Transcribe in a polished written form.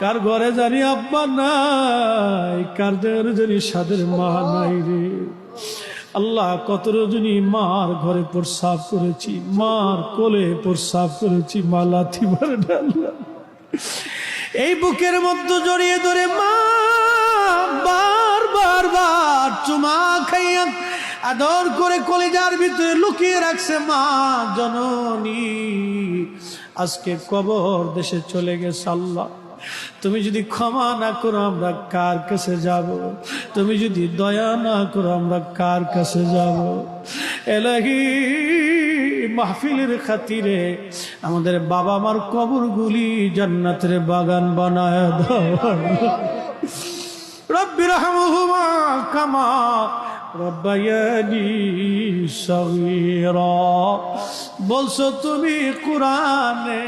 কার ঘরে জানি আব্বা নাই, কার ঘরে জানি সাদের মা নাই রে আল্লাহ। কত রজনী মার ঘরে প্রস্রাব করেছি, মার কোলে প্রস্রাব করেছি, মা লাথি মারে আল্লাহ। এই বুকের মধ্যে জড়িয়ে ধরে মা বার চুমা খাইয়া আদর করে কলিজার ভিতরে লুকিয়ে রাখছে মা জননী। আজকে কবর দেশে চলে গেছে আল্লাহ। তুমি যদি ক্ষমা না করো আমরা কার কাছে যাব? তুমি যদি দয়া না করো আমরা কার কাছে যাব? এলাহি মাহফিলের খাতিরে আমাদের বাবা মার কবরগুলি জান্নাতের বাগান বানায় দাও। রব্বি রহমহুমা কামা রব্বায়ানি সগীরা। বলছো তুমি কোরআনে